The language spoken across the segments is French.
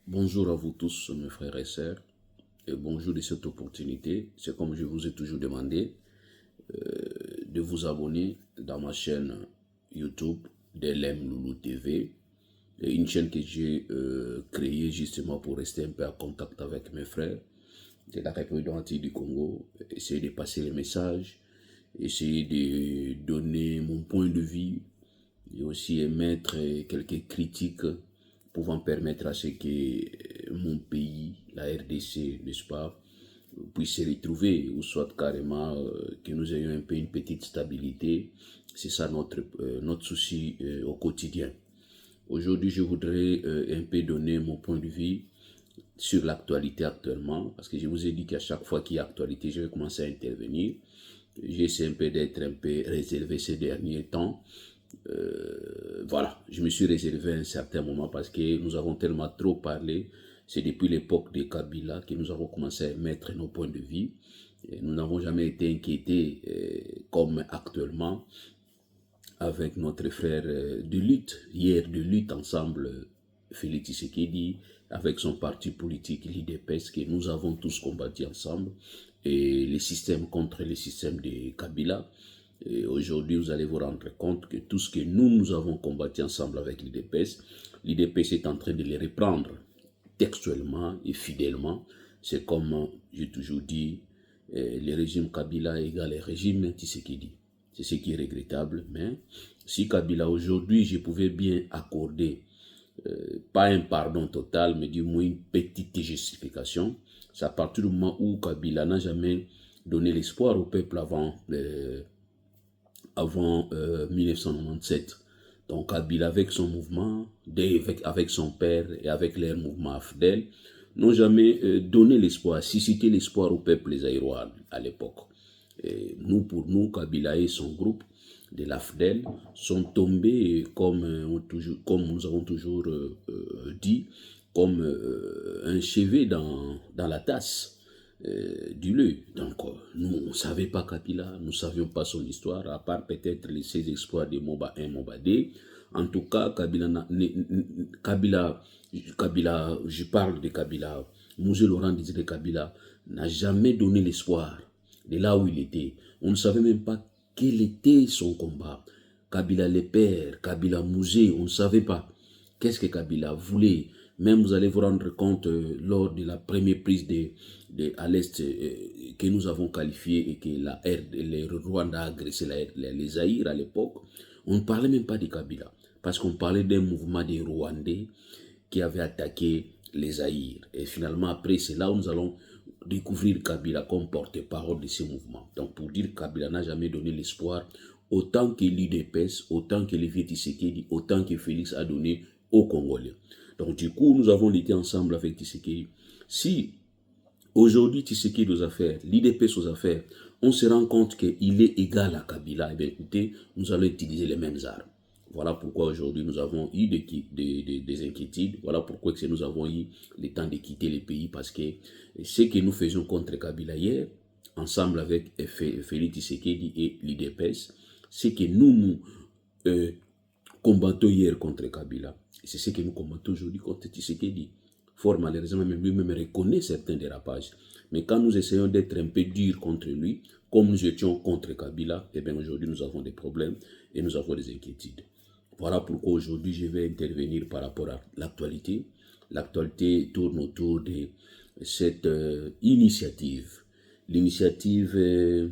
Bonjour à vous tous, mes frères et sœurs, et bonjour de cette opportunité. C'est comme je vous ai toujours demandé de vous abonner dans ma chaîne YouTube DLM Loulou TV, une chaîne que j'ai créée justement pour rester un peu en contact avec mes frères de la République démocratique du Congo, essayer de passer les messages, essayer de donner mon point de vue et aussi émettre quelques critiques pouvant permettre à ce que mon pays, la RDC, n'est-ce pas, puisse se retrouver, ou soit carrément que nous ayons un peu une petite stabilité. C'est ça notre souci au quotidien. Aujourd'hui, je voudrais un peu donner mon point de vue sur l'actualité actuellement, parce que je vous ai dit qu'à chaque fois qu'il y a actualité, je vais commencer à intervenir. J'essaie un peu d'être un peu réservé ces derniers temps. Voilà, je me suis réservé un certain moment parce que nous avons tellement trop parlé. C'est depuis l'époque de Kabila que nous avons commencé à émettre nos points de vue. Et nous n'avons jamais été inquiétés comme actuellement avec notre frère de lutte, hier de lutte ensemble, Félix Tshisekedi, avec son parti politique, l'IDPS, que nous avons tous combattu ensemble, et les systèmes contre les systèmes de Kabila. Et aujourd'hui, vous allez vous rendre compte que tout ce que nous avons combattu ensemble avec l'IDPS est en train de les reprendre textuellement et fidèlement. C'est comme j'ai toujours dit, le régime Kabila égale le régime Tshisekedi. C'est ce qui est regrettable, mais si Kabila aujourd'hui, je pouvais bien accorder, pas un pardon total, mais du moins une petite justification, c'est à partir du moment où Kabila n'a jamais donné l'espoir au peuple avant 1997. Donc Kabila avec son mouvement, avec son père et avec leur mouvement AFDEL, n'ont jamais donné l'espoir, suscité l'espoir au peuple zaïrois à l'époque. Pour nous, Kabila et son groupe de l'AFDEL sont tombés, comme nous avons toujours dit, comme un chevet dans la tasse du lait. Donc, nous, on ne savait pas Kabila, nous ne savions pas son histoire, à part peut-être ses exploits de MOBA 1, MOBA 2. En tout cas, Kabila, je parle de Kabila, Mouzé Laurent disait de Kabila, n'a jamais donné l'espoir de là où il était. On ne savait même pas quel était son combat. Kabila le père, Kabila Mouzé, on ne savait pas. Qu'est-ce que Kabila voulait? Même vous allez vous rendre compte lors de la première prise à l'Est que nous avons qualifié et que le Rwanda a agressé les Zaïre à l'époque, on ne parlait même pas de Kabila. Parce qu'on parlait d'un mouvement des Rwandais qui avait attaqué les Zaïre. Et finalement, après, c'est là où nous allons découvrir Kabila comme porte-parole de ces mouvements. Donc, pour dire que Kabila n'a jamais donné l'espoir, autant que l'UDPS, autant que Lévi Tshisekedi, autant que Félix a donné aux Congolais. Donc, du coup, nous avons été ensemble avec Tshisekedi. Si aujourd'hui Tshisekedi aux affaires, l'UDPS aux affaires, on se rend compte qu'il est égal à Kabila, eh bien, écoutez, nous allons utiliser les mêmes armes. Voilà pourquoi aujourd'hui nous avons eu des inquiétudes. Voilà pourquoi nous avons eu le temps de quitter le pays, parce que ce que nous faisions contre Kabila hier, ensemble avec Félix Tshisekedi et l'UDPS, c'est que nous combattons hier contre Kabila. Et c'est ce que nous combattons aujourd'hui contre Tshisekedi. Fort malheureusement, même lui-même reconnaît certains dérapages. Mais quand nous essayons d'être un peu durs contre lui, comme nous étions contre Kabila, eh bien aujourd'hui nous avons des problèmes et nous avons des inquiétudes. Voilà pourquoi aujourd'hui je vais intervenir par rapport à l'actualité. L'actualité tourne autour de cette initiative. L'initiative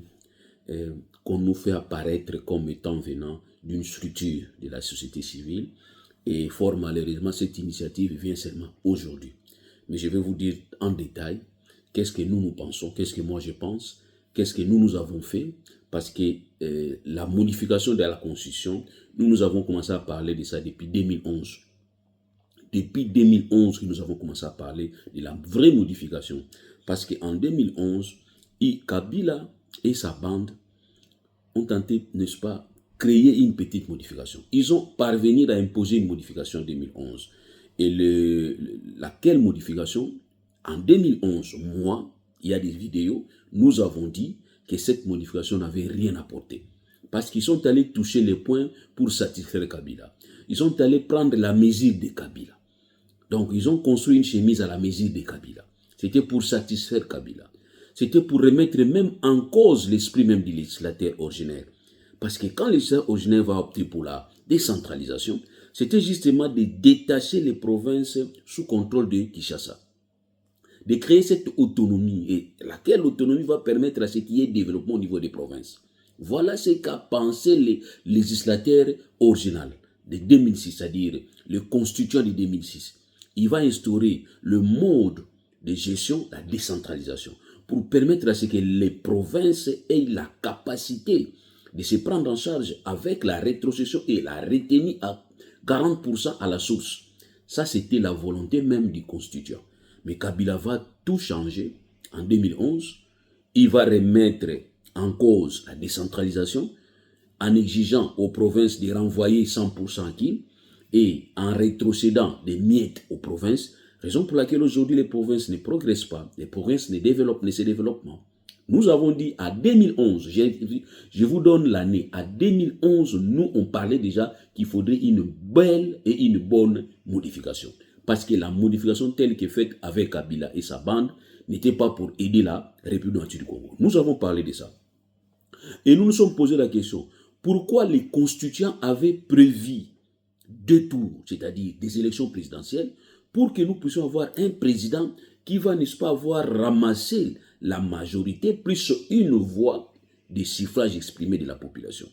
qu'on nous fait apparaître comme étant venant d'une structure de la société civile. Et fort malheureusement, cette initiative vient seulement aujourd'hui. Mais je vais vous dire en détail qu'est-ce que nous pensons, qu'est-ce que moi je pense, qu'est-ce que nous avons fait, parce que la modification de la Constitution, nous avons commencé à parler de ça depuis 2011. Depuis 2011 que nous avons commencé à parler de la vraie modification. Parce qu'en 2011, Kabila et sa bande ont tenté, n'est-ce pas, créer une petite modification. Ils ont parvenu à imposer une modification en 2011. Et laquelle modification? En 2011, moi, il y a des vidéos, nous avons dit que cette modification n'avait rien apporté. Parce qu'ils sont allés toucher les points pour satisfaire Kabila. Ils sont allés prendre la mesure de Kabila. Donc, ils ont construit une chemise à la mesure de Kabila. C'était pour satisfaire Kabila. C'était pour remettre même en cause l'esprit même du législateur originaire. Parce que quand le législateur originaire va opter pour la décentralisation, c'était justement de détacher les provinces sous contrôle de Kinshasa. De créer cette autonomie, et laquelle autonomie va permettre à ce qu'il y ait développement au niveau des provinces. Voilà ce qu'a pensé les législateurs original de 2006, c'est-à-dire le constituant de 2006. Il va instaurer le mode de gestion, la décentralisation, pour permettre à ce que les provinces aient la capacité de se prendre en charge avec la rétrocession et la retenue à 40% à la source. Ça, c'était la volonté même du constituant. Mais Kabila va tout changer en 2011. Il va remettre en cause la décentralisation en exigeant aux provinces de renvoyer 100% acquis et en rétrocédant des miettes aux provinces, raison pour laquelle aujourd'hui les provinces ne progressent pas, les provinces ne se développent pas. Nous avons dit à 2011, je vous donne l'année, à 2011, nous on parlait déjà qu'il faudrait une belle et une bonne modification. Parce que la modification telle qu'est faite avec Kabila et sa bande n'était pas pour aider la République du Congo. Nous avons parlé de ça. Et nous nous sommes posé la question, pourquoi les constituants avaient prévu 2 tours, c'est-à-dire des élections présidentielles, pour que nous puissions avoir un président qui va, n'est-ce pas, avoir ramassé la majorité plus une voix des suffrages exprimés de la population.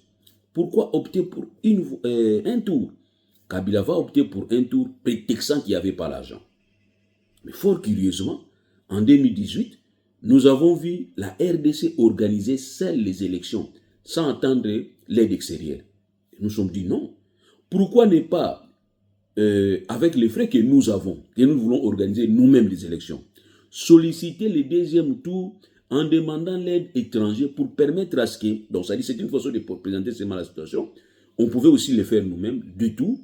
Pourquoi opter pour un tour? Kabila va opter pour un tour prétextant qu'il n'y avait pas l'argent. Mais fort curieusement, en 2018, nous avons vu la RDC organiser seules les élections sans attendre l'aide extérieure. Et nous sommes dit non. Pourquoi ne pas, avec les frais que nous voulons organiser nous-mêmes les élections, solliciter le 2e tour en demandant l'aide étrangère pour permettre à ce que, donc ça dit c'est une façon de présenter seulement la situation, on pouvait aussi le faire nous-mêmes, 2 tours.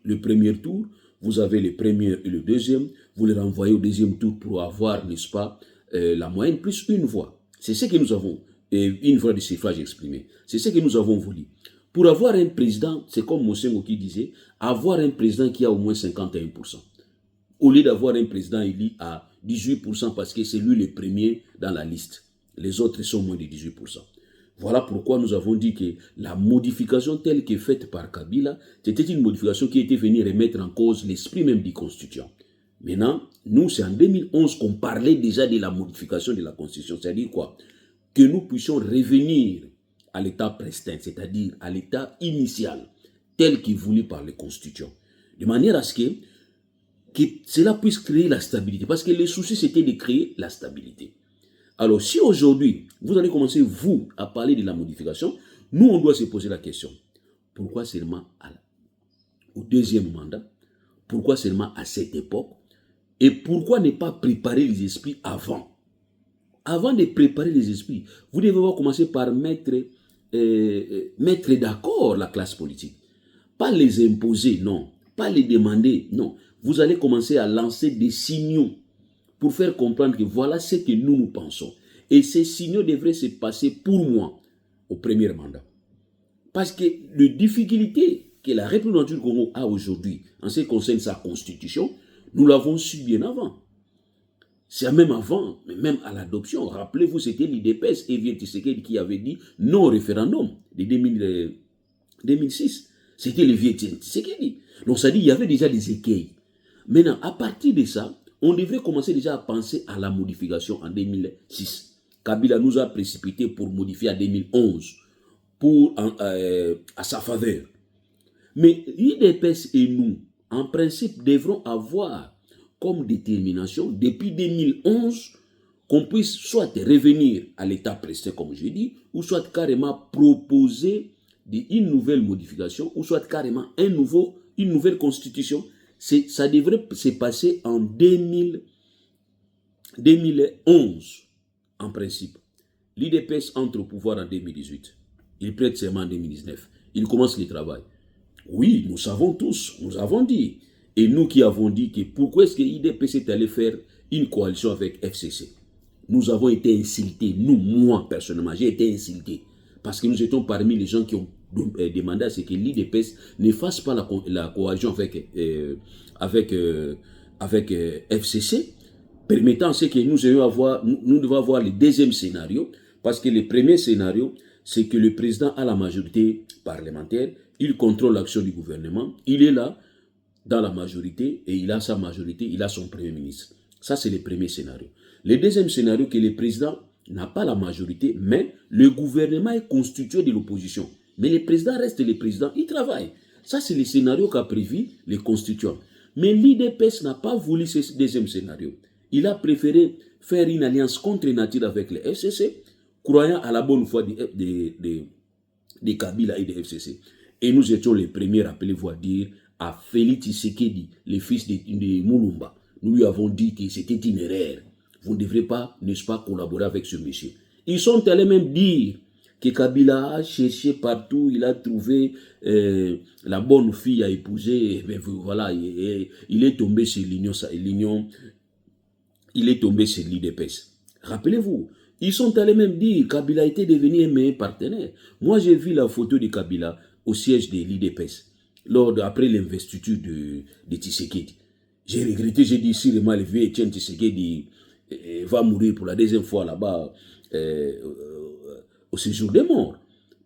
Le premier tour, vous avez le premier et le deuxième, vous les renvoyez au 2e tour pour avoir, n'est-ce pas, la moyenne plus une voix. C'est ce que nous avons, une voix de suffrage exprimé. C'est ce que nous avons voulu. Pour avoir un président, c'est comme Mosengo qui disait, avoir un président qui a au moins 51%. Au lieu d'avoir un président élu à 18% parce que c'est lui le premier dans la liste. Les autres sont moins de 18%. Voilà pourquoi nous avons dit que la modification telle qu'est faite par Kabila, c'était une modification qui était venue remettre en cause l'esprit même du constituant. Maintenant, nous, c'est en 2011 qu'on parlait déjà de la modification de la Constitution. C'est-à-dire quoi? Que nous puissions revenir à l'état prestin, c'est-à-dire à l'état initial, tel qu'il voulu par les constituants. De manière à ce que cela puisse créer la stabilité. Parce que le souci, c'était de créer la stabilité. Alors, si aujourd'hui, vous allez commencer, vous, à parler de la modification, nous, on doit se poser la question. Pourquoi seulement au 2e mandat? Pourquoi seulement à cette époque? Et pourquoi ne pas préparer les esprits avant? Avant de préparer les esprits, vous devez commencer par mettre d'accord la classe politique. Pas les imposer, non. Pas les demander, non. Vous allez commencer à lancer des signaux pour faire comprendre que voilà ce que nous pensons. Et ces signaux devraient se passer pour moi au premier mandat. Parce que les difficultés que la République du Congo a aujourd'hui en ce qui concerne sa constitution, nous l'avons su bien avant. C'est même avant, mais même à l'adoption. Rappelez-vous, c'était l'IDPS et Vieux Tshisekedi qui avait dit non au référendum de 2006. C'était le Vieux Tshisekedi. Donc ça dit qu'il y avait déjà des écueils. Maintenant, à partir de ça, on devrait commencer déjà à penser à la modification en 2006. Kabila nous a précipité pour modifier en 2011 à sa faveur. Mais l'IDPS et nous, en principe, devrons avoir comme détermination, depuis 2011, qu'on puisse soit revenir à l'état presté, comme je dis, ou soit carrément proposer une nouvelle modification, ou soit carrément une nouvelle constitution. Ça devrait se passer en 2011, en principe. L'IDPS entre au pouvoir en 2018. Il prête serment en 2019. Il commence le travail. Oui, nous savons tous, nous avons dit. Et nous qui avons dit que pourquoi est-ce que l'IDPS est allé faire une coalition avec FCC? Nous avons été insultés, moi personnellement, j'ai été insulté. Parce que nous étions parmi les gens qui ont demander à ce que l'IDPS ne fasse pas la coalition avec FCC, permettant à ce que nous devons avoir le deuxième scénario, parce que le premier scénario, c'est que le président a la majorité parlementaire, il contrôle l'action du gouvernement, il est là dans la majorité et il a sa majorité, il a son premier ministre. Ça, c'est le premier scénario. Le deuxième scénario, que le président n'a pas la majorité, mais le gouvernement est constitué de l'opposition. Mais le président reste le président, il travaille. Ça, c'est le scénario qu'a prévu les constituants. Mais l'IDPS n'a pas voulu ce deuxième scénario. Il a préféré faire une alliance contre nature avec le FCC, croyant à la bonne foi des Kabila et des FCC. Et nous étions les premiers, rappelez-vous, à dire à Félix Tshisekedi, le fils de Moulumba. Nous lui avons dit que c'était une erreur. Vous ne devrez pas, n'est-ce pas, collaborer avec ce monsieur. Ils sont allés même dire que Kabila a cherché partout, il a trouvé la bonne fille à épouser. Et bien, voilà, il est tombé sur l'union, il est tombé sur l'IDPS. Rappelez-vous, ils sont allés même dire que Kabila était devenu un meilleur partenaire. Moi, j'ai vu la photo de Kabila au siège de l'IDPS, après l'investiture de Tshisekedi. J'ai regretté, j'ai dit, si le vieux Etienne Tshisekedi va mourir pour la deuxième fois là-bas, au séjour des morts.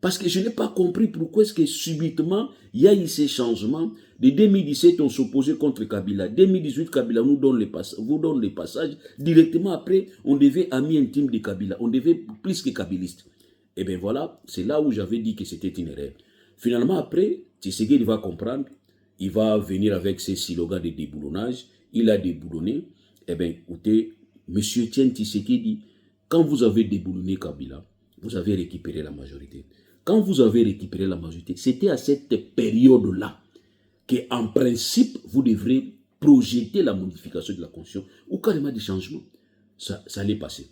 Parce que je n'ai pas compris pourquoi est-ce que subitement, il y a eu ces changements. De 2017, on s'opposait contre Kabila. 2018, Kabila vous donne les passages. Directement après, on devait ami intime de Kabila. On devait plus que kabiliste. Et bien voilà, c'est là où j'avais dit que c'était une erreur. Finalement, après, Tshisekedi va comprendre. Il va venir avec ses slogans de déboulonnage. Il a déboulonné. Eh bien, écoutez, M. Etienne Tshisekedi, quand vous avez déboulonné Kabila, vous avez récupéré la majorité. Quand vous avez récupéré la majorité, c'était à cette période-là qu'en principe, vous devrez projeter la modification de la Constitution ou carrément des changements. Ça allait passer.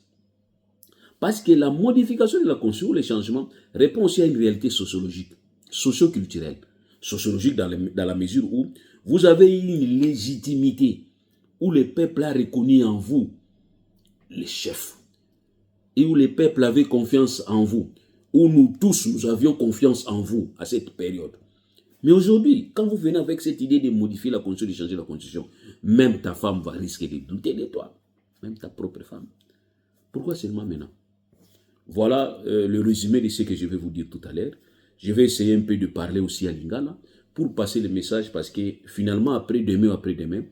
Parce que la modification de la Constitution, les changements, répond aussi à une réalité sociologique, socio-culturelle. Sociologique dans la mesure où vous avez une légitimité, où le peuple a reconnu en vous les chefs, et où le peuple avait confiance en vous, où nous tous, nous avions confiance en vous à cette période. Mais aujourd'hui, quand vous venez avec cette idée de modifier la Constitution, de changer la Constitution, même ta femme va risquer de douter de toi, même ta propre femme. Pourquoi seulement maintenant? Voilà le résumé de ce que je vais vous dire tout à l'heure. Je vais essayer un peu de parler aussi à Lingala pour passer le message parce que finalement, après-demain,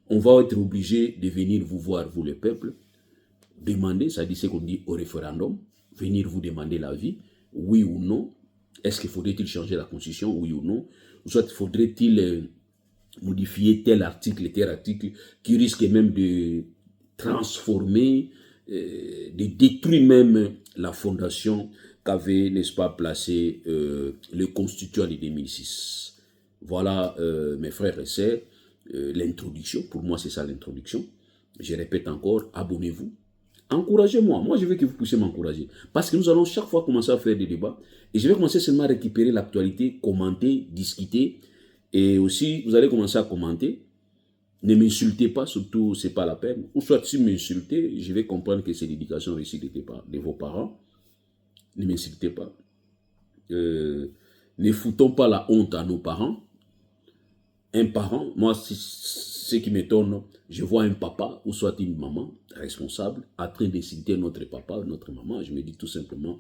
on va être obligé de venir vous voir, vous le peuple, demander, ça dit ce qu'on dit au référendum, venir vous demander l'avis, oui ou non. Est-ce qu'il faudrait-il changer la Constitution, oui ou non? Soit faudrait-il modifier tel article qui risque même de transformer, de détruire même la fondation qu'avait, n'est-ce pas, placé le constituant de 2006. Voilà, mes frères et sœurs, l'introduction. Pour moi, c'est ça l'introduction. Je répète encore, abonnez-vous. Encouragez-moi. Moi, je veux que vous puissiez m'encourager. Parce que nous allons chaque fois commencer à faire des débats. Et je vais commencer seulement à récupérer l'actualité, commenter, discuter. Et aussi, vous allez commencer à commenter. Ne m'insultez pas, surtout, ce n'est pas la peine. Ou soit, si vous m'insultez, je vais comprendre que c'est l'éducation réussie de vos parents. Ne m'insultez pas. Ne foutons pas la honte à nos parents. Un parent, moi, ce qui m'étonne, je vois un papa ou soit une maman responsable en train d'insulter notre papa, notre maman. Je me dis tout simplement,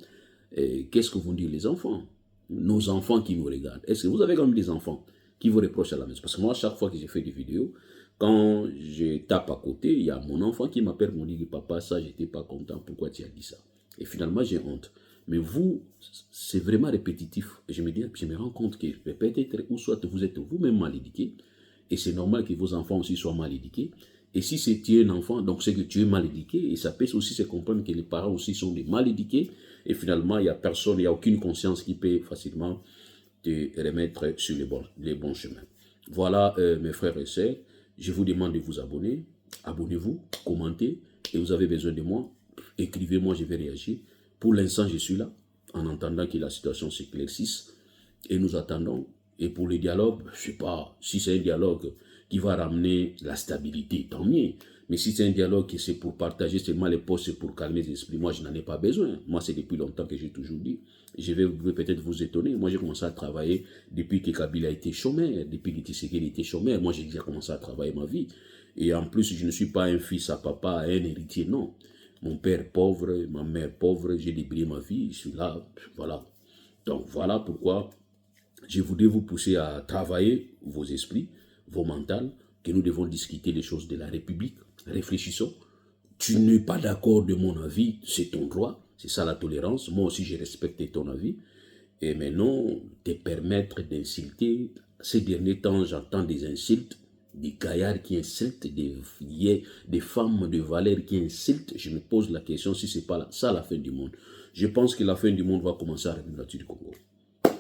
qu'est-ce que vont dire les enfants? Nos enfants qui nous regardent. Est-ce que vous avez quand même des enfants qui vous reprochent à la maison? Parce que moi, chaque fois que j'ai fait des vidéos, quand je tape à côté, il y a mon enfant qui m'appelle, me dit, papa, ça, j'étais pas content, pourquoi tu as dit ça? Et finalement, j'ai honte. Mais vous, c'est vraiment répétitif. Et je me rends compte que peut-être, ou soit vous êtes vous-même mal éduqué, et c'est normal que vos enfants aussi soient mal éduqués. Et si tu es un enfant, donc c'est que tu es mal éduqué, et ça peut aussi se comprendre que les parents aussi sont des mal éduqués, et finalement, il n'y a personne, il n'y a aucune conscience qui peut facilement te remettre sur les bons chemins. Voilà, mes frères et sœurs, je vous demande de vous abonner. Abonnez-vous, commentez, et vous avez besoin de moi, écrivez-moi, je vais réagir. Pour l'instant, je suis là, en attendant que la situation s'éclaircisse, et nous attendons. Et pour le dialogue, je ne sais pas si c'est un dialogue qui va ramener la stabilité, tant mieux. Mais si c'est un dialogue qui c'est pour partager seulement les postes, c'est pour calmer les esprits, moi je n'en ai pas besoin. Moi c'est depuis longtemps que j'ai toujours dit. Je vais peut-être vous étonner. Moi j'ai commencé à travailler depuis que Kabila était chômeur, depuis que Tshisekedi était chômeur. Moi j'ai déjà commencé à travailler ma vie. Et en plus je ne suis pas un fils à papa, un héritier, non. Mon père pauvre, ma mère pauvre, j'ai débrouillé ma vie, je suis là, voilà. Donc voilà pourquoi je voudrais vous pousser à travailler vos esprits, vos mentales, que nous devons discuter des choses de la République. Réfléchissons. Tu n'es pas d'accord de mon avis, c'est ton droit, c'est ça la tolérance. Moi aussi, je respecte ton avis. Et maintenant, te permettre d'insulter. Ces derniers temps, j'entends des insultes, des gaillards qui insultent, des femmes de valeur qui insultent. Je me pose la question si ce n'est pas ça la fin du monde. Je pense que la fin du monde va commencer à la du Congo.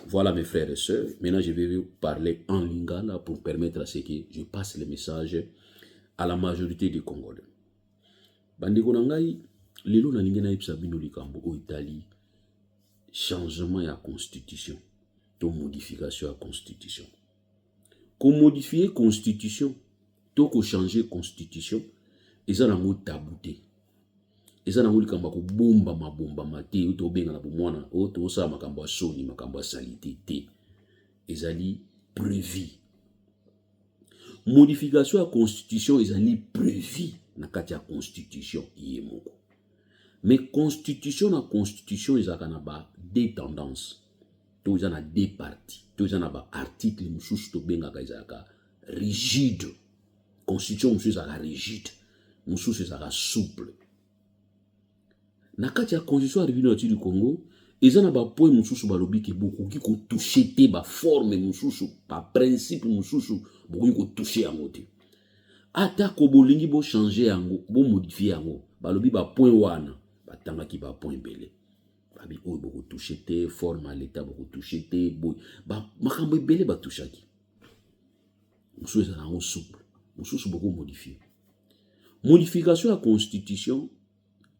Voilà mes frères et sœurs. Maintenant, je vais vous parler en lingala pour permettre à ce que je passe le message à la majorité des Congolais. Bandeko nangai, lelo na lingi na yebisa bino likambo o Italie, changement ya constitution, to modification ya constitution. Ko modifier constitution, to ko changer constitution, eza nango tabou te. Eza nango likambo ko bomba mate, to benga na bomwana, o to sa makambo soni, makambo salite te. Ezali prévu. Modification ya constitution ezali prévu na kati ya constitution ye moko. Mais constitution na constitution ezaka na ba deux tendances. To eza na deux parties. To eza na ba article mususu to bengaka ezaka rigide. Constitution mususu ezaka rigide. Mususu ezaka souple. Na kati ya constitution ya République du Congo, eza na ba point mususu balobi ke bokoki ko toucher te ba forme mususu, ba principe mususu bokoki ko toucher yango te. Ata ko bolingi bo changer yango, bo modifier yango, balobi ba point wana, batangaki ba point belé. Babi oyo boko toucher te, forme à l'état boko toucher te, boy, ba makambo belé ba touchaki. Mususu eza nango souple, mususu boko modifier. Modification ya constitution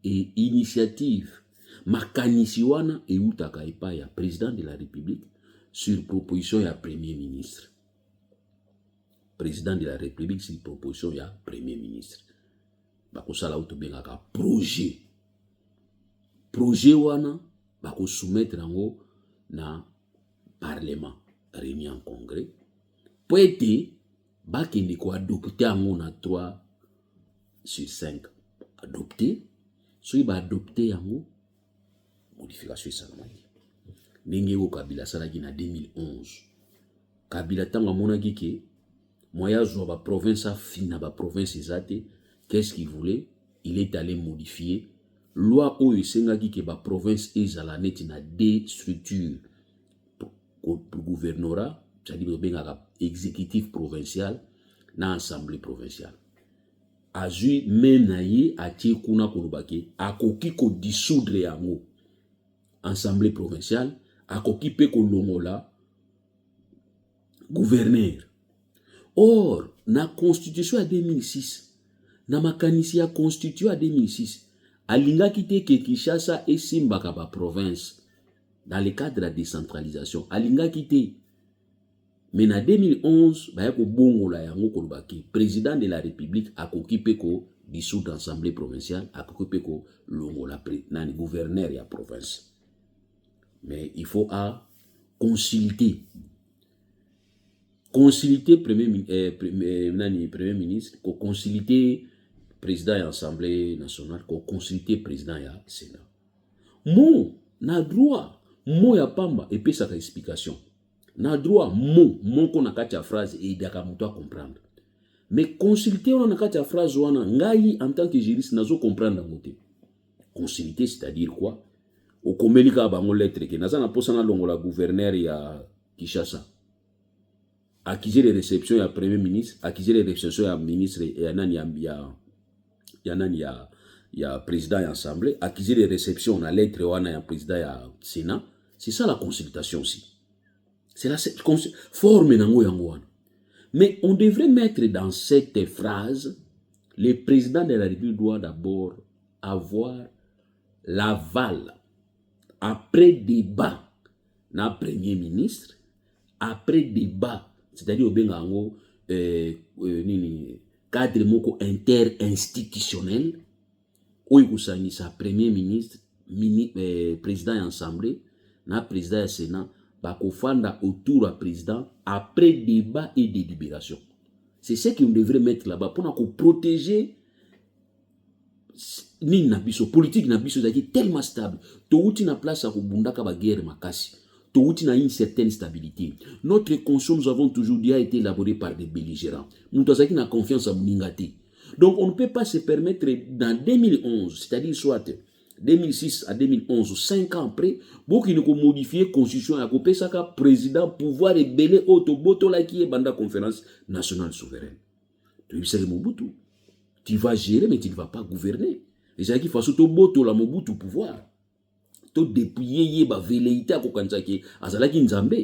et initiative makanisi wana eutaka epai ya président de la République sur proposition ya premier ministre. Président de la République sur proposition ya premier ministre. Bakosala auto bengaka projet. Projet wana bako soumettre yango na parlement réuni en congrès. Po ete bakende ko adopter yango na 3/5 adopter. Soki ba adopter yango modification esalamaki. Ndenge oyo Kabila asalaki na 2011. Kabila ntango amonaki ke moya azwa ba province afina ba province ezate, qu'est-ce qu'il voulait? Il est allé modifier loi oyo esengaki ke ba province ezala neti na deux structures pour gouvernorat, c'est-à-dire bengaka exécutif provincial na assemblée provinciale. Azui menaye atie kuna kolobake akoki ko dissoudre yango assemblée provinciale, akoki pe kolongola gouverneur. Or na constitution ya 2006, na makanisi ya constitution ya 2006, alingaki te ke Kinshasa esimbaka ba province dans le cadre de la décentralisation, alingaki te. Mais en 2011, il y a un président de la République a occupé ko dissoudre l'Assemblée provinciale, a occupé ko le gouverneur de la province. Mais il faut consulter. Consulter premier ministre, consulter président de l'Assemblée nationale, consulter président de la Sénat. Mon, na droit, mon ya pamba, et puis ça explication. Na droit mon qu'on a katia phrase et daka muto à comprendre. Mais consulter on a katia phrase wana ngai en tant que juriste nazo comprendre ngote. Consulter c'est-à-dire quoi? Au komelika bango lettre ke naza na posa na longo la gouverneur ya Kinshasa. Accusé de réception ya premier ministre, accusé de réception ya ministre ya nani ya président ya assemblée, accusé de réception na lettre wana ya président ya Sénat. C'est ça la consultation aussi. C'est la forme nango yango wana. Mais on devrait mettre dans cette phrase, le président de la République doit d'abord avoir l'aval, après débat, na premier ministre, après débat, c'est-à-dire au bengango cadre moko interinstitutionnel oyo kosangisa premier ministre président ya assemblée na président ya sénat bakofanda autour ya président après débat et délibération. C'est ce qu'on devrait mettre là-bas pour protéger nini na biso politique na biso ezalaki tellement stable touti na place ya kobundaka baguerre makasi touti na une certaine stabilité. Notre conscience, nous avons toujours dit, a été élaboré par des belligérants. Nous avons na confiance à Mouningati. Donc on ne peut pas se permettre dans 2011, c'est-à-dire soit 2006 à 2011, 5 ans après, beaucoup qui nous modifier la constitution à couper ça président pouvoir rebeller autoboto là qui est banda conférence nationale souveraine. Tu vas gérer mais tu ne vas pas gouverner. Et c'est qu'il faut surtout boto la Mobutu pouvoir. To dépouiller ba velléité à kokansaki azalaki nzambe.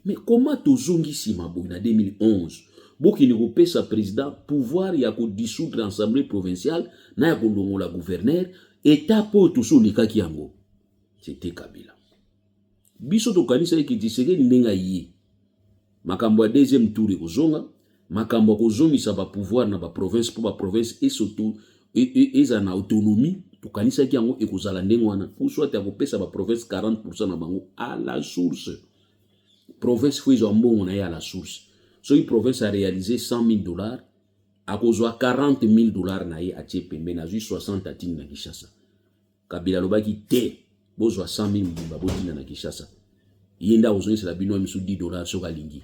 Mais comment tozongi sima bo na 2011 boki ni kopesa président pouvoir ya ko dissoudre l'assemblée provinciale na ya kolongola gouverneur état po toso likaki yango. C'était Kabila. Biso to kanisa ki disege ndenga yi. Makambo ya deuxième tour ekozonga, makambo kozongisa ba pouvoir na ba province pour ba province et surtout eza na autonomie. Tukanisa ki yango ekozala ndenge wana ou soit ya kopesa ba province 40% na bango à la source. Province faut ils mbongo na ya à la source. So une province a réalisé $100,000 à cause de $40,000 na ye a tie pembe na 60 atine na Kinshasa. Kabila lobaki te bozwa 100,000 babotina na Kinshasa. Yenda ozonisa la bino misu $10 so kalingi.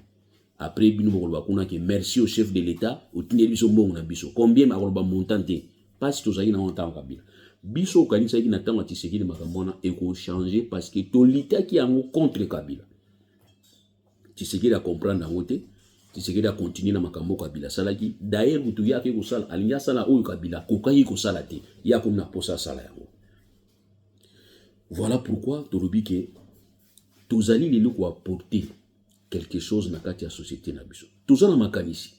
Après bino bokoloba kuna ke merci au chef de l'état otine biso mbongo na biso. Combien makoloba montant te? Pas si tozaki na montant Kabila. Biso kanisa ki na tango Tshisekedi makamona eko changer parce que tolita ki yango contre Kabila. Tshisekedi a comprendre yango te. Tshisekedi a continuer na makambo Kabila salaki. D'ailleurs mutu yake ko sala alinga sala oyo Kabila kokaki ko sala te. Ya ko na posa sala yango. Voilà pourquoi tolobi ke tozali lelo ko apporter quelque chose na kati ya société na biso. Tozana makanisi.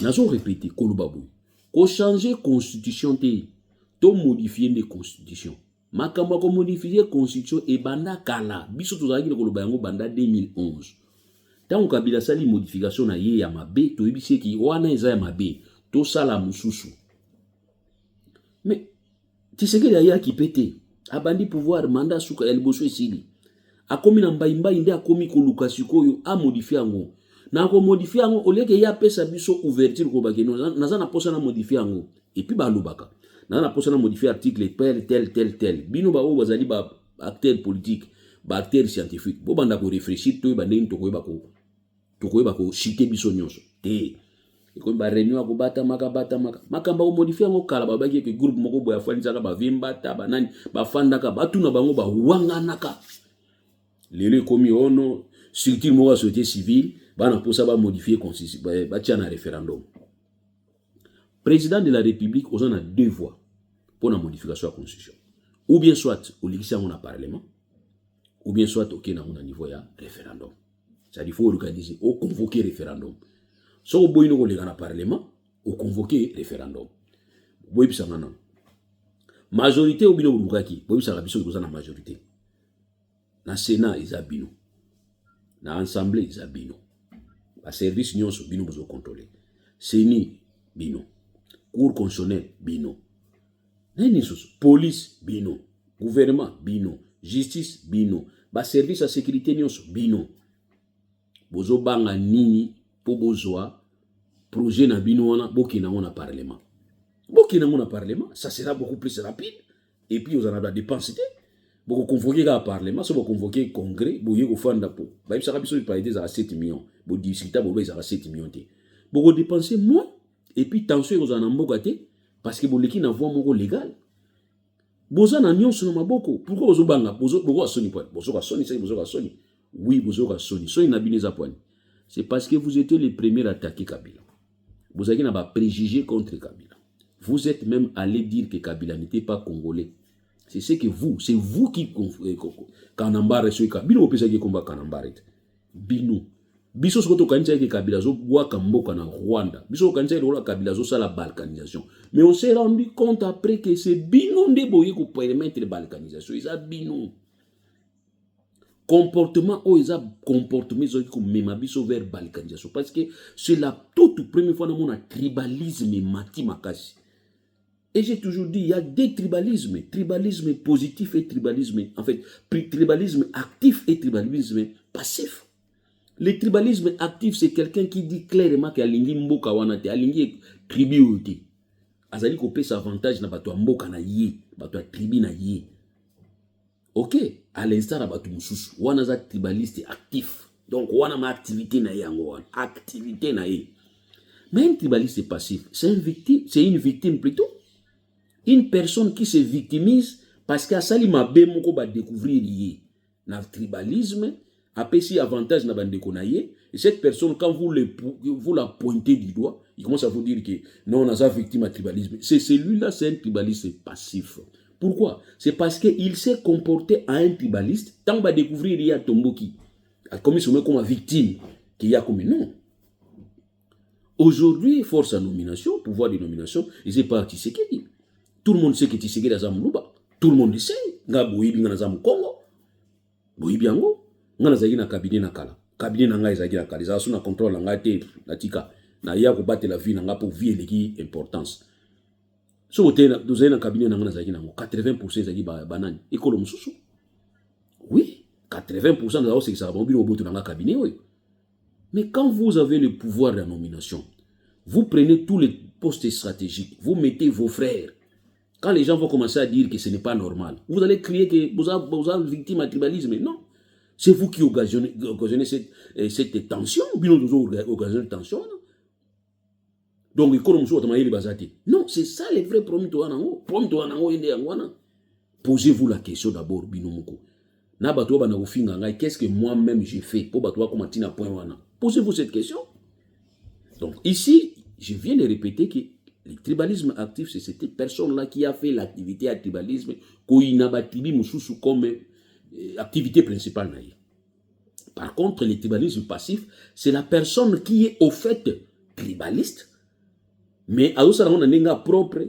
Nazo répéter kolobabu. Ko changer constitution te. To modifier les constitutions. Makambo ko modifier constitution et banda kala. Biso tozalaki le koloba yango banda 2011. Tant Kabila sali modification na ye ya mabe, to yebisi ki wana eza ya mabe, to sala mususu. Mais Tshisekedi ya ki pété. Abandi pouvoir mandat suka elboso esili. Akomi na mbaimba inde akomi ko lukasiko a modifier yango. Na ko modifier yango oleke ya pesa biso ouverture ko bakeno nazana posa na modifier yango. Et puis ba lubaka. Nana posana modifier article tel bino ba o bazali ba acteur politique ba acteur scientifique bo banda ko réfléchir to ba ndeni to koyeba ko citer biso nyonso te ko ba réunion ko bata makamba ko modifier ngo kala ba baki ke groupe moko boya fanisa ka ba vimba ta ba nani ba fanda ka batuna bango ba wanganaka lele komi ono structure moko société civile bana posa ba modifier constitution ba tia na référendum. Président de la République, on a deux voies pour la modification de la Constitution. Ou bien soit au législateur Parlement, ou bien soit au niveau de référendum. C'est-à-dire qu'il faut organiser, ou convoquer référendum. Soit au bout de Parlement, ou convoquer référendum. Vous voyez maintenant. Majorité ou bien au Boukaki, vous voyez ça la majorité. Dans le Sénat, ils ont bino. Dans l'Assemblée, ils ont bino. Le service, ils ont bino pour contrôler. Séni, bino. Cour constitutionnelle, bino. Police, bino. Gouvernement, bino. Justice, bino. Ba service à sécurité, bino. Bozo banga nini, po bozoa, projet na bino wana, boki na mona parlement. Boki na mona parlement, ça sera beaucoup plus rapide. Et puis, vous en avez dépensé. Vous convoquez le parlement, si vous convoquez le congrès, vous avez fanda po. Bah, ça va être à 7 millions. Vous discutez, vous avez 7 millions. Vous dépensez moins. Et puis, tension, vous en avez parce que vous avez une voie légale. Vous en avez un maboko. Pourquoi vous avez un soni? Vous avez un soni. Oui, vous avez un soni. Soni n'a pas point. C'est parce que vous étiez les premiers à attaquer Kabila. Vous avez un préjugé contre Kabila. Vous êtes même allé dire que Kabila n'était pas congolais. C'est ce que c'est vous qui Kanambare sur Kabila. Vous pensez que combat Kanambare. Bino. Biso sokoto kanisa ke Kabila zo bwaka mboka na Rwanda. Biso kanisa ke Kabila zo sala balkanisation. Mais on s'est rendu compte après que c'est bino nde boye ko permettre la balkanisation. Isa bino. comportement où ils ont comportement comme même biso vers balkanisation parce que c'est la toute première fois dans mon tribalisme mati makasi. Et j'ai toujours dit il y a deux tribalismes, tribalisme positif et tribalisme en fait tribalisme actif et tribalisme passif. Le tribalisme actif c'est quelqu'un qui dit clairement que alingi mboka wana te alingi tribu ote. Azali ko pesa avantage na bato mboka na ye, bato tribu na ye. Ok, à l'instar à Batou Moussous, on a un tribaliste actif. Donc, on a une activité na ye, activité na ye. Mais un tribaliste passif, c'est une victime plutôt. Une personne qui se victimise parce qu'à ça, il m'a découvrir lié. Dans le tribalisme, après si avantage na bande konaye, et cette personne, quand vous la pointez du doigt, il commence à vous dire que non, on a une victime à tribalisme. C'est celui-là, c'est un tribaliste passif. Pourquoi? C'est parce qu'il s'est comporté à un tribaliste, tant va découvrir il y a Tomboki, comme il se met comme une victime, qu'il y a comme non. Aujourd'hui, force à nomination, pouvoir de nomination, il s'est pas Tshisekedi. Tout le monde sait que Tshisekedi est dans Moulouba. Tout le monde le sait. Nga boyibi nga na Congo. Boyibi yango. Nga na zagi na cabinet na kala. Cabinet na nga zagi na kala. Ça sous na contrôle na nga te na tika. Na ya ko battre la vie na nga pour vie l'équipe importance. Si vous avez un cabinet, 80% zaki banane. École Moussou. Oui, 80% de c'est que ça va au dans le cabinet. Oui. Mais quand vous avez le pouvoir de la nomination, vous prenez tous les postes stratégiques, vous mettez vos frères. Quand les gens vont commencer à dire que ce n'est pas normal, vous allez crier que vous êtes victime de tribalisme. Non. C'est vous qui occasionnez cette tension. Vous occasionnez cette tension. Donc, non, c'est ça les vrais problèmes. Posez-vous la question d'abord, Binomoko. Qu'est-ce que moi-même j'ai fait pour posez-vous cette question. Donc, ici, je viens de répéter que le tribalisme actif, c'est cette personne-là qui a fait l'activité à tribalisme, comme activité principale. Par contre, le tribalisme passif, c'est la personne qui est au fait tribaliste, mais à ça on a un propre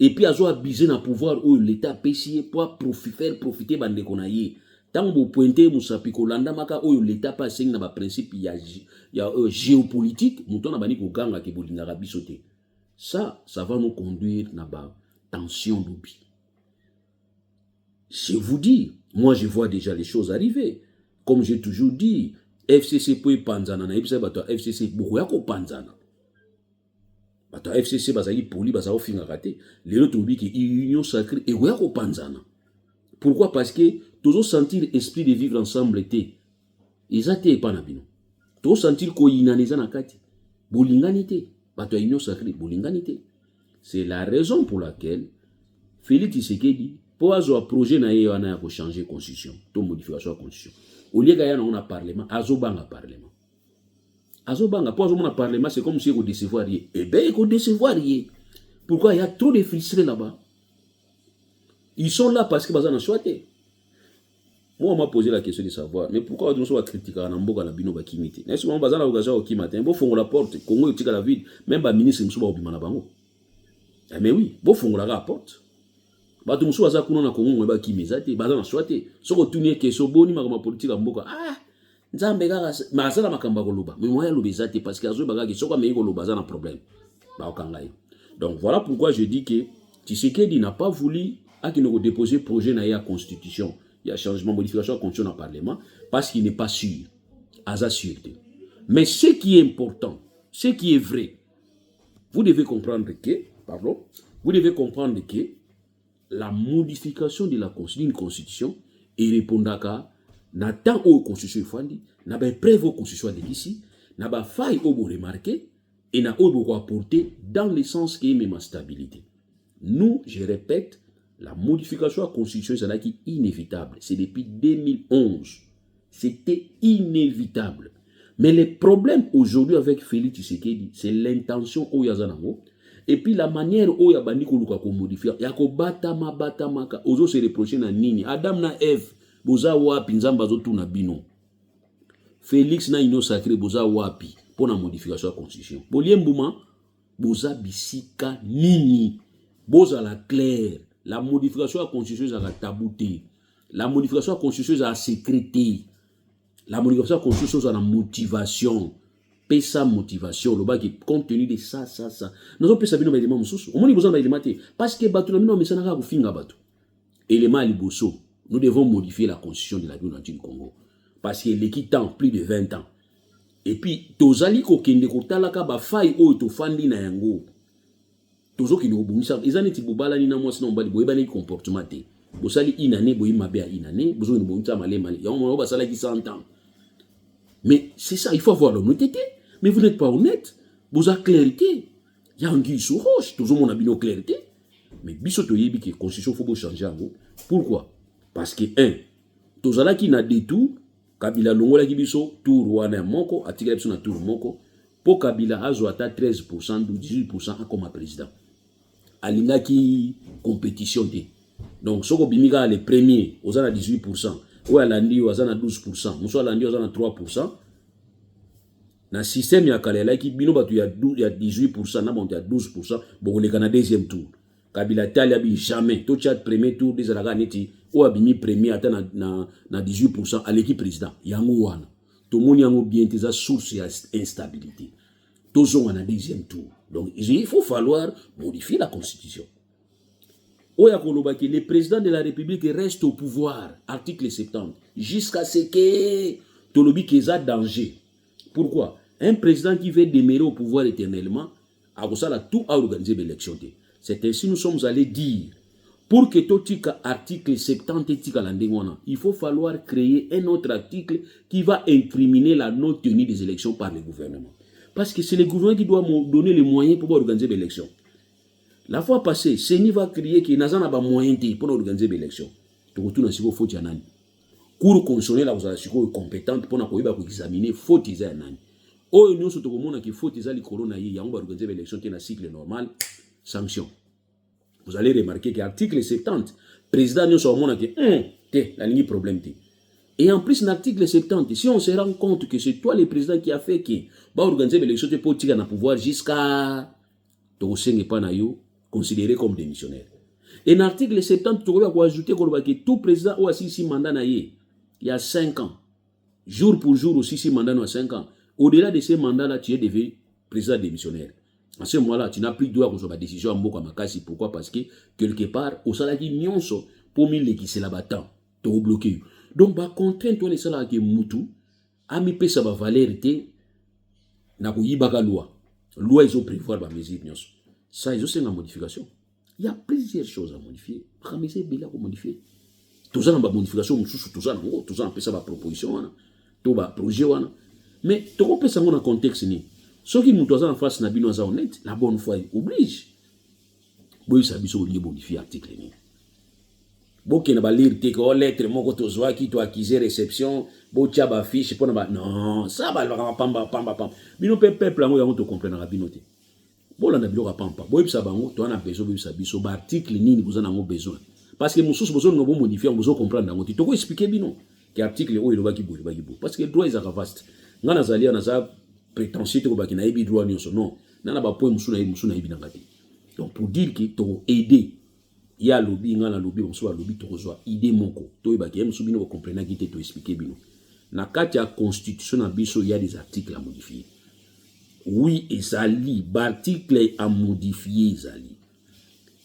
et puis à zo abuser na pouvoir où l'état payé pour faire profiter bande konaye tant vous pointer musapi kolanda maka où l'état pas signe na ba principe ya géopolitique mouton na bani ko ganga ke bolinga bisoté ça va nous conduire na ba tension d'oubli. Je vous dis, moi je vois déjà les choses arriver comme j'ai toujours dit FCC pour panzana na ibisa bato FCC beaucoup ya ko panzana. Bato FCC bazali poli bazao finga raté les autres oublient que union sacrée et ouais ko panzana. Pourquoi? Parce que toujours sentir esprit de vivre ensemble était ezate pas na bino. Toujours sentir ko inaneza na kati bolinganité bato union sacrée bolinganité. C'est la raison pour laquelle Félix Tshisekedi pour avoir un projet na ye wana ya ko changer constitution, to modification de constitution. Au lieu gaya na on a parlement azobanga parlement. Azobanga, pour un parlement, c'est comme si on décevoir. Eh bien, il faut décevoir. Pourquoi? Il y a trop de frustrés là-bas. Ils sont là parce qu'ils ont choisi. Moi, on m'a posé la question de savoir, mais pourquoi on doit critiquer un amboka na bino bakimité? N'est-ce pas, on va au Kimata, on va la porte, Congo est la ville, même le ministre Moussouba Obimana Bango. Mais oui, on va la porte. Bah, tout le monde a dit que Congo est bakimizate, bah, on a choisi. Si on tourne que so boni, ma politique amboka, ah! Nzambe kaka masala makamba koloba mais moya lobeza te parce que azo bagaki soka meiko lobaza na problème ba okangai. Donc voilà pourquoi je dis que Tshisekedi n'a pas voulu déposer projet na ya constitution, il y a changement modification de constitution dans parlement parce qu'il n'est pas sûr asa sûreté. Mais ce qui est important, ce qui est vrai, vous devez comprendre que la modification de la constitution et répondaka na temps où constitution fandi na ba preuve constitution de ici na ba faille au remarquer et na au apporter dans le sens qui est même stabilité. Nous, je répète, la modification de la constitution c'est inévitable. C'est depuis 2011. C'était inévitable. Mais le problème aujourd'hui avec Félix Tshisekedi, c'est l'intention au yazanango et puis la manière où ya bandi ko luka ko modifier ya ko batama ka ozo se reprocher na nini Adam na Eve boza wapi nzamba zo tuna bino Félix na union sacrée boza wapi pour la modification de la constitution boliembuma boza bisika nini boza la claire la modification de la constitution za tabouté La modification de la constitution est à sécurité. La modification de la constitution est à la motivation. Paye sa motivation. Le bas qui compte tenu de ça. Nous avons pensé à nos éléments. Au moins, nous avons besoin d'éléments. Parce que bateau, nous avons besoin de finir bateau. Élément liboso. Nous devons modifier la constitution de la République du Congo. Parce que l'équipe temps plus de 20 ans. Et puis, tozali ko kende ko talaka ba fai o to fandi na yango. Tozo ki no bungisa. Ezani ti bobala ni na mwasi na mbali boyeba ni comportement te. Bosali inane boyi mabe a inane. Bozo ni bongisa male. Yango mo ba sala ki 100 ans. Mais c'est ça, il faut avoir l'honnêteté. Mais vous n'êtes pas honnête. Vous avez clarité. Il y a un guille sur roche. Tout le monde a bien clarité. Mais bisoto yebi que la constitution faut changer. Pourquoi? Parce que, tout ça qui n'a des tout, Kabila longola ki biso, tour wana moko, atika biso na tour moko, pour Kabila azo ata 13% ou 18% comme président. Alinga ki compétition te. Donc, ce qu'on bimika les premiers, aux à 18%. Ou à l'andi, aux à 12%. Ou soit à l'andi, aux à 3%. Dans le système, il y a Kalela qui bino batu il y a 18%, na monté à 12%. Bon, les Canadiens deuxième tour. Kabila Tali a jamais. Tout chat premier tour des Alaga neti. Ou a bimi premier à na 18% à l'équipe président. Yango wana. Tout le monde yango bien tes source d'instabilité. Tous sont en deuxième tour. Donc, il faut falloir modifier la constitution. Le président de la République reste au pouvoir, article 70, jusqu'à ce que Tolobi Keza danger. Pourquoi? Un président qui veut demeurer au pouvoir éternellement, a tout à organiser l'élection. C'est ainsi nous sommes allés dire, pour que Totika article 70 il faut falloir créer un autre article qui va incriminer la non-tenue des élections par le gouvernement. Parce que c'est le gouvernement qui doit donner les moyens pour organiser l'élection. La fois passée, Seni va crier qu'il n'a pas moyen pour organiser l'élection. Donc, tout le monde faut dire nani. Cour constitutionnelle, vous avez une compétente pour examiner faut dire nani. Oh, nous sommes au monde qui faut dire les corona y a organiser l'élection qui est un cycle normal, sanction. Vous allez remarquer que l'article 70, président nous sommes au monde qui la ligne problème. Et en plus, l'article 70, si on se rend compte que c'est toi le président qui a fait qui va organiser l'élection pour tirer dans pouvoir jusqu'à considéré comme démissionnaire. Et l'article 70, tu vas ajouter que tout président ou assis mandat il y a 5 ans, jour pour jour aussi si mandat à 5 ans. Au-delà de ces mandats-là, tu es devenu président démissionnaire. À ce moment-là, tu n'as plus droit à la décision en Mboka Makasi. Pourquoi? Parce que quelque part, au salaire qui nyonso pour mille qui c'est là-bas, tu es bloqué. Donc, bah, contrainte toi les salaires qui moutou, a mis pesa ba valeur té, na ko yibaka loi. Loi, ils ont prévoir ba mesure nyonso. Ça, ils ont c'est la modification. Il y a plusieurs choses à modifier. Mais c'est bien à modifier. Tout ça, dans la modification, tout ça, on peut ça la proposition, tout le projet. Mais tout le monde dans le contexte. Ceux qui nous en face, honnête, la bonne foi oblige. Bon, ça veut modifier l'article. Bon, qui n'a pas lire tes lettres, mon côté, qui doit acquiser réception, bon, tu as ba fiche, non, ça va, pam. Bino peuple, on te comprendre la binote. Bon, on a besoin de pampa. Bon, ça bango, tu as besoin de ça. Article ni vous en avez besoin. Parce que nous sommes besoin de modifier, on besoin comprendre. Tu dois expliquer bino. Que article où il va qui bouge. Parce que le droit est vaste. Nous avons prétentieux que nous avons droit non. Nous avons point donc pour dire que tu as aidé, il y a lobby, il y a lobby, on soit lobby, tu reçois idée moko. Tu as comprendre qui te expliquer bino. Na la constitution il y a des articles à modifier. Oui, et ça lit, l'article à modifier, ça lit.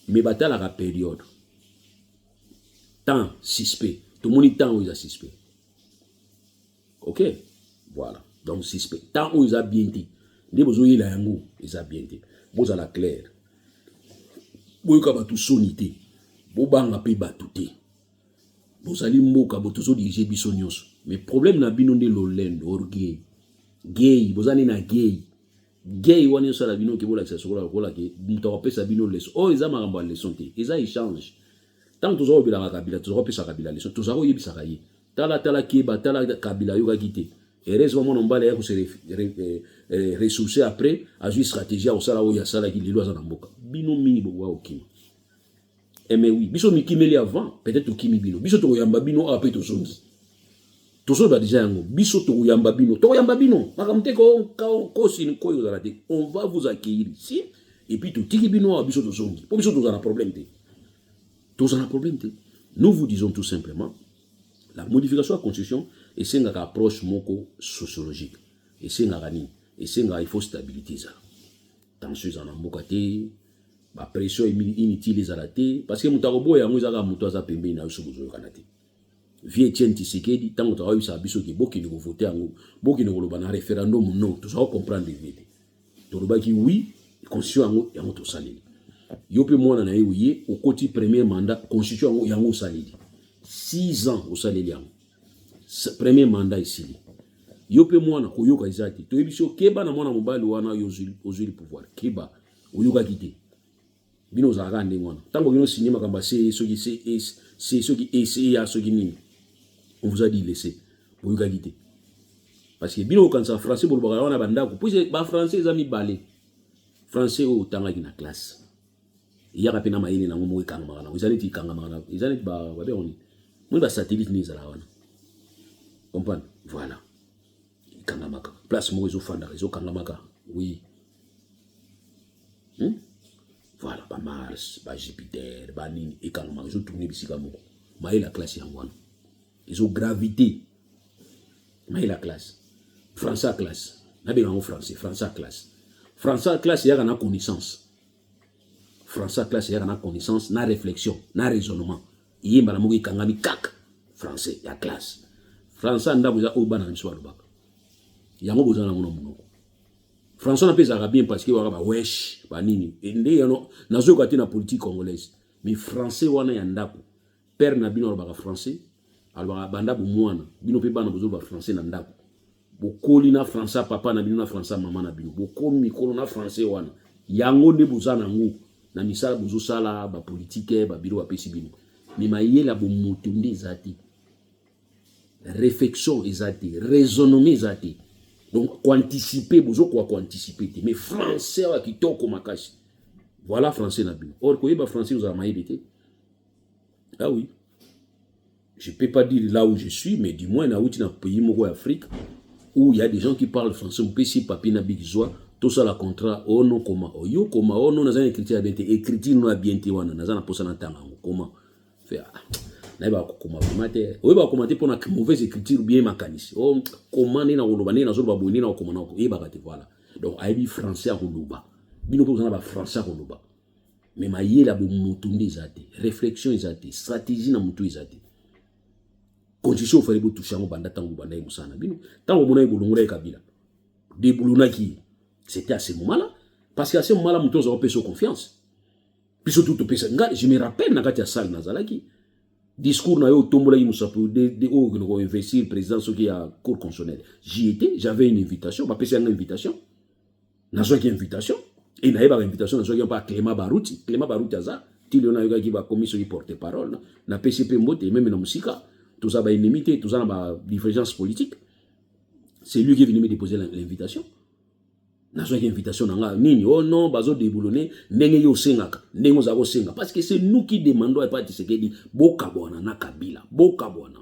Mais à la période, temps suspect, tout le monde temps où il a suspect. Ok? Voilà. Donc, suspect. Tant où ils ont bien dit. Les besoins, ils ont bien dit. Vous avez la claire. Vous avez tout sonité. Vous avez batouté. Vous allez mouka, vous avez dirigé bisognos. Mais le problème, n'a pas de l'olène, orgueil. Gay, vous allez na gay. Gay, vous avez la bino qui vous l'accès sur la voie qui vous avez sa bino leçon. Oh, ils ont marre leçon. Ils ont échangé. Tant que vous avez la Kabila, vous avez sa Kabila leçon. Vous avez sa Kabila. Tala Kiba, Tala Kabila, vous avez quitté. Et heureusement, on va se ressourcer après, à une stratégie, au salaire où il y a ça qui est loin en Mboka. Bino mini boua au Kim. Eh mais oui, biso mi kimeli avant, peut-être au Kimi bino. Biso to yamba bino après to songi. To so ba déjà yango. Biso to yamba bino. To yamba bino. Makamte ko sin ko yo zalate. On va vous accueillir ici. Et puis to tiki bino a biso to songi. Pour biso to za na problème te. To za na problème te. Nous vous disons tout simplement, La modification de la constitution, et c'est une approche sociologique. Et c'est il faut stabilité. Tension en ambokate, la pression inutile à la tête, parce que Moutarobo et Amouzaga Moutaza Pembe n'a eu ce besoin de canate. Vieux Tien Tisekedi, tant que tu as eu sa biso qui beaucoup qui nous voter en haut, beaucoup qui nous relèvent un référendum, non, tout ça va comprendre les vérités. Tout le monde qui oui, constitution en haut, il y a tout salé. Yope moi na oui, au côté premier mandat, constitution en haut, il y a tout salé. 6 ans au salé liang. Premier mandat ici. Yope moi na koyoka izati. To ebiso keba na mwana mobali wana yozuli pouvoir. Keba oyoka kité. Bino za rande ngwana. Tango bino signé makamba c'est ce qui essayer à ce qui nini. On vous a dit laisser. Oyoka kité. Parce que bino quand ça français bo ba wana bandako. Puis ba français za mi balé. Français o tanga kina classe. Ya kapena mayene na ngomo ikanga makana. Izaleti ikanga makana. Izaleti ba be oni. Moi ba satellite ni za la wana. Comprendre? Voilà. Kangamaka. Place mo fanda rezo kangamaka. Oui. Voilà, ba Mars, ba Jupiter, ba nini et kangamaka zo tourner bisika moko. Maï la classe yangwana. Ils ont gravité. Maï la classe. Français classe. Na be en français, français classe. Français classe ya na connaissance. Français classe ya na connaissance, na réflexion, na raisonnement. Yemba la mo kangami kak. Français ya classe. Français ndabu za obana nswa lubaka. Yango bozana ngono munoko. François na pesa bien parce que waka ba wesh ba nini. Ende yano nazo kati na politique congolaise. Mais français wana ya ndako. Père na bino ba français, alba banda bu mwana. Bino pe bana bozo ba français na ndako. Bokoli na français papa na bino na français mama na bino. Bokomi mikolo na français wana. Yango nde bozana ngo na misala bozo sala ba politique ba biro ba pesi bino. Mais mayela bo mutunde zati. Réflexion ezati, raisonnement ezati. Donc, anticiper, vous quoi anticiper. Mais français, qui toko makashi. Voilà français na bino. Or, quoi, français, vous avez maïdité. Ah oui. Je ne peux pas dire là où je suis, mais du moins, dans un pays en Afrique, où il y a des gens qui parlent français, on peut si papier na bigizwa, tout ça la contrat, oh non, comment, oh yo, comment, oh non, n'a écrit à bien, écrit non à bien, n'a pas na tanga, comment, faire. Naiba commenter oui ba commenter pour une mauvaise écriture bien mécanisme oh comment ni na oloba ni na zo ba boni na comment na ko yeba kati voilà donc aibi français à oloba bino ko ba français à oloba mais mayela bo mutundi zate réflexion zate stratégie na mutu zate condition fallait bo toucher mo banda tango banda e musana bino tango mona e bolongora e kabila de bulunaki c'était à ce moment-là parce qu'à ce moment-là mutu on a perdu confiance puis surtout to pesa nga je me rappelle na kati ya salle nazalaki discours na yo tombola yi musapu de o ko investir président ce qui a cour constitutionnelle. J'y étais, j'avais une invitation, ba pesa une invitation. Na so qui invitation et na ba invitation na so qui pas Clément Barouti aza, ti le na yo qui ba commission qui porte parole na PCP mbote même na musika, tout ça ba inimité, tout ça na ba divergence politique. C'est lui qui est venu me déposer l'invitation. Na so qui invitation na nini oh non bazo déboulonner ndenge yo sengaka ndenge za ko senga parce que c'est nous qui demandons pas Tshisekedi bokabwana na Kabila bokabwana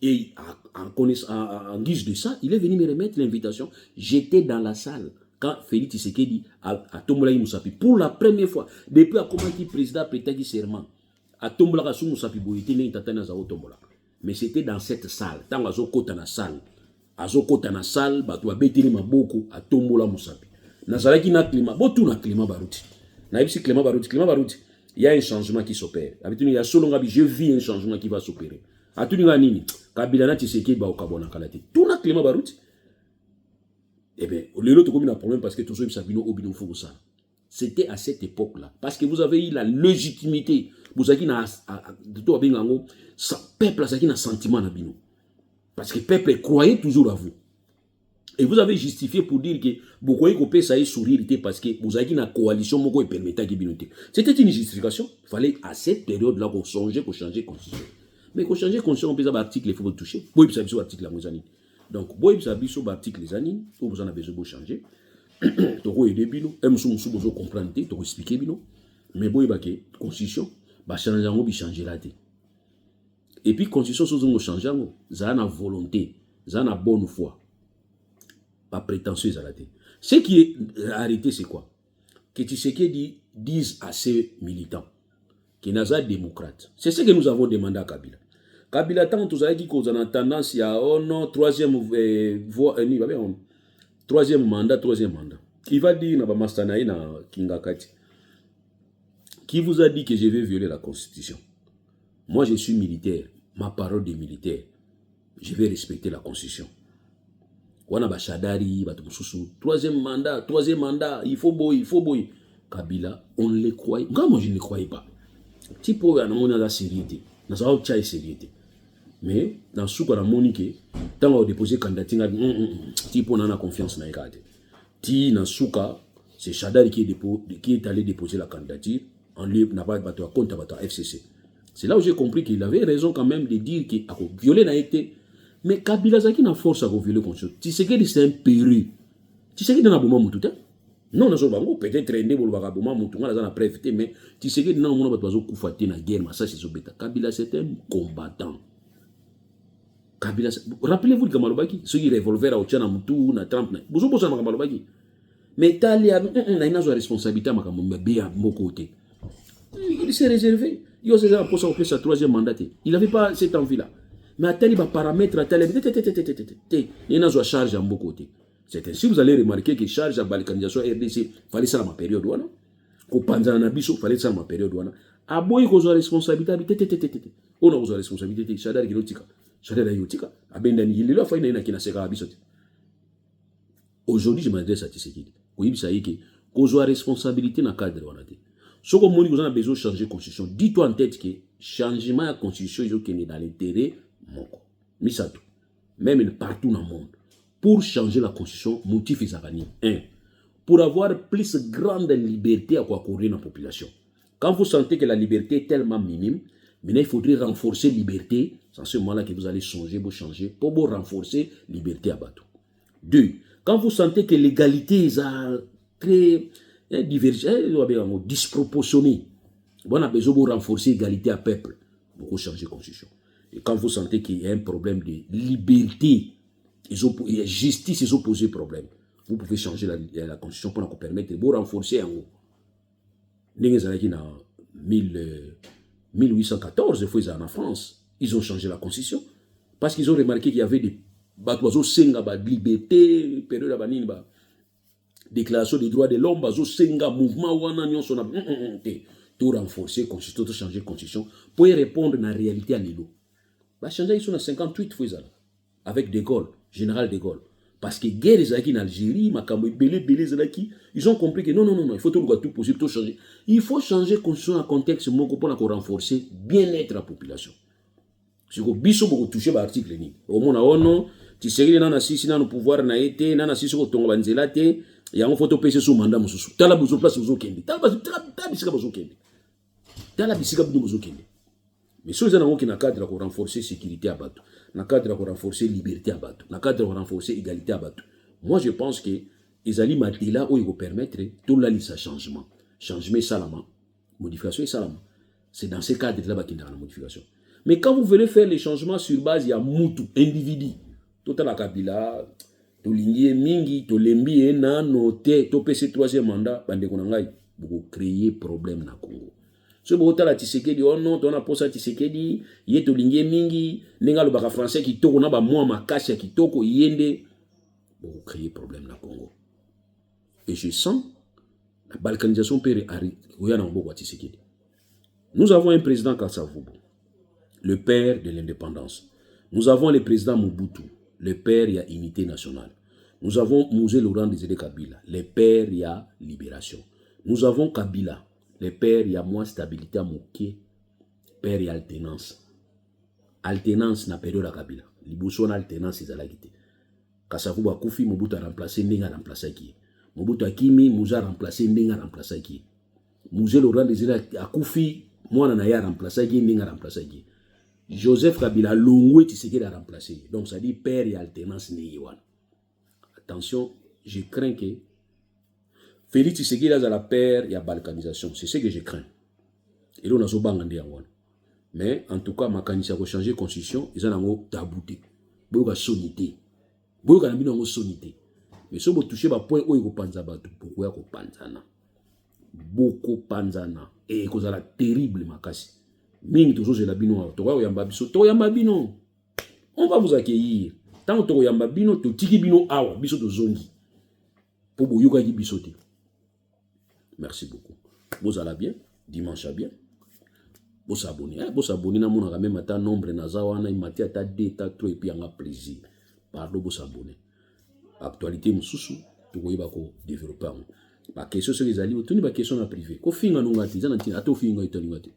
et en guise de ça il est venu me remettre l'invitation. J'étais dans la salle quand Félix Tshisekedi a tombola Musapi pour la première fois depuis a comment qui président prêtait serment a tombola ka Musapi boyité ne tatana za tombola mais c'était dans cette salle tant azo kota na salle azokota na salle bato babeteli maboko atombola Musapi nazalaki na climat botu na climat Barouti na ibisi climat Barouti il y a un changement qui s'opère abituni ya solonga bi je vis un changement qui va s'opérer atuni nga nini Kabila na Tshisekedi ba okabona kalate tout na climat Barouti eh bien lelo to komi na problème parce que tout ça bisabino obino fuko ça c'était à cette époque là parce que vous avez eu la légitimité vous avez na to bengango sa peuple ça qui na sentiment na bino. Parce que le peuple croyait toujours à vous. Et vous avez justifié pour dire que vous croyez que ça ait sourire parce que vous avez une coalition qui permettait de bien. C'était une justification. Il fallait à cette période-là qu'on songeait, qu'on changeait la constitution. Mais qu'on changeait la constitution, on peut l'article, il faut le toucher. Vous avez besoin l'article les années. Donc, vous avez besoin l'article les années, vous en avez besoin de changer. Donc, vous avez besoin de comprendre, de expliquer. Mais vous avez besoin de la constitution, vous avez changer la tête. Et puis, constitution, si vous changez, vous avez une volonté, vous avez une bonne foi. Pas prétentieuse à la tête. Ce qui est arrêté, c'est quoi? Que Tshisekedi dise à ses militants qu'il n'est pas démocrate. C'est ce que nous avons demandé à Kabila. Kabila tant tous qui cause en tendance ya oh non troisième voie troisième mandat. Qui va dire na ba mastana na Kingakati? Qui vous a dit que je vais violer la constitution? Moi je suis militaire, ma parole de militaire. Je vais respecter la constitution. Wana ba Shadari, ba Tumususu, troisième mandat, il faut boy. Kabila, on ne le croyait. Moi je ne le croyais pas. Tipo ya na mona la sérieuxité. Na sa cha sérieuxté. Mais dans ce cas, Monique, tant on déposé candidature, tipo n'a confiance dans les Ti dans ce cas, c'est Shadari qui est allé déposer la candidature en lieu n'a pas battu à compte à FCC. C'est là où j'ai compris qu'il avait raison quand même de dire qu'il a violé n'a été. Mais Kabila Zaki n'a force à violer la constitution. Tu sais que c'est un péril. Tu sais que dans un moment tout non, non, peut-être traîner pour le vagabond, on a la preuve, mais tu sais que dans un moment où on a la guerre, ça c'est bêta. Kabila c'est un combattant. Kabila, rappelez-vous de Kamalobaki, ceux qui revolver à Ochana Moutou, na Trump, vous avez besoin de Kamalobaki. Mais Talia, il a une responsabilité à mon côté. Il s'est réservé. Il a posé sa troisième mandat. Il n'avait pas cette envie-là. Mais à tel paramètre, à tel il y a une charge à mon côté. C'est ainsi vous allez remarquer que charge à balkanisation RDC, fallait ça dans ma période. Ko panzana biso, fallait ça dans ma période. A boy ko zo responsabilité. On a besoin de responsabilité. Shadar Gilotika. Shadar Yotika. Abendani il a fait une kinaseka biso. Aujourd'hui, je m'adresse à Tshisekedi. Oui, ça y est que ko zo responsabilité dans cadre wanate. Ce que vous avez besoin de changer la constitution, dis-toi en tête que le changement de la constitution est dans l'intérêt de tout. Même partout dans le monde. Pour changer la constitution, motif est un. Pour avoir plus grande liberté à quoi courir dans la population. Quand vous sentez que la liberté est tellement minime, maintenant il faudrait renforcer la liberté. C'est à ce moment-là que vous allez changer, vous changer, pour vous renforcer la liberté à Batou. 2. Quand vous sentez que l'égalité est très disproportionné. On a besoin de renforcer l'égalité à peuple. Pour changer la constitution. Et quand vous sentez qu'il y a un problème de liberté, il y a justice, ils ont posé problème. Vous pouvez changer la constitution pour nous permettre de renforcer en haut. En 1814, en France, ils ont changé la constitution. Parce qu'ils ont remarqué qu'il y avait des oiseaux de liberté, période de déclaration des droits de l'homme, mouvement, tout renforcer, constitution, tout changer la constitution, pour y répondre à la réalité à l'îlot. Changer, ils sont à 58 fois avec De Gaulle, général De Gaulle. Parce que guerre en Algérie, ils ont compris que non, il faut tout possible, tout changer. Il faut changer la constitution en contexte pour renforcer bien-être de la population. Si vous avez touché l'article, au moins, non, tu sais, dans le pouvoir, dans il y a une photo PC sur le mandat. Tu as la place de Kendi. Tu as la mais si vous avez un cadre pour renforcer la sécurité à Batou, un cadre pour renforcer la liberté à Batou, un cadre pour renforcer l'égalité à Batou, moi je pense que les alliés là où ils vont permettre tout là ça changement. Changement salama, modification et salama. C'est dans ces cadres-là qu'il y a la modification. Mais quand vous voulez faire les changements sur base, il y a Moutou, individu. Tout à la Kabila, to Lingier Mingi, to Lembi, Nano, to PC troisième mandat, vous créez problème dans le Congo. Ce que la Tshisekedi, oh non, on a posé Tshisekedi, il est Lingier Mingi, Nenga le baka français qui toko, on a moi ma casse qui toko, yende, vous créez problème dans le Congo. Et je sens la balkanisation peut arriver. Nous avons un président Kassavoubou, le père de l'indépendance. Nous avons le président Mobutu, le père il y a unité nationale. Nous avons Mouzé Laurent Désiré Kabila, le père il y a libération. Nous avons Kabila, le père il y a moins stabilité à Mouké, père il y a alternance. Alternance na période à Kabila. Liboso na alternance ils allaient quitter. Kassavoubou a Koufi, Mobutu a remplacé, Nenga a remplacé qui. Mobutu a Kimi, Mouza a remplacé, Nenga a remplacé qui. Mouzé Laurent Désiré a Koufi, moi na a remplacé qui, Nenga a remplacé qui. Joseph Kabila Longwe Tshisekedi a remplacé. Donc ça dit père et alternance Neyewan. Attention, je crains que Félix Tshisekedi a la père et la balkanisation. C'est ce que je crains. Et là on a zo bangandi yango. Mais en tout cas ma kanisa ko changer constitution, ils ont ngo tabouté. Boyoka sonité. Boyoka na bino ngo sonité. Mais si vous touchez ba point où il ko panza batu, pourquoi ko panzana? Beaucoup panzana et kozala terrible makasi. mingi tozozela bino tokoyamba biso tokoyamba bino, on va vous accueillir tant tokoyamba bino totiki bino awa biso tozongi po boyokaki biso te. Merci beaucoup. Bozala bien, dimanche à bien. Vous abonnez, vous abonnez na monaka même ata nombre naza wana imati ata 2 ta 3 et puis anga plaisir. Pardon, vous abonnez. Actualité mususu tokoyeba ko développer ngo. Ba question sur les alliés, toni ba question na privé. Ko finga nungati, zana ntina ato finga itolinga te.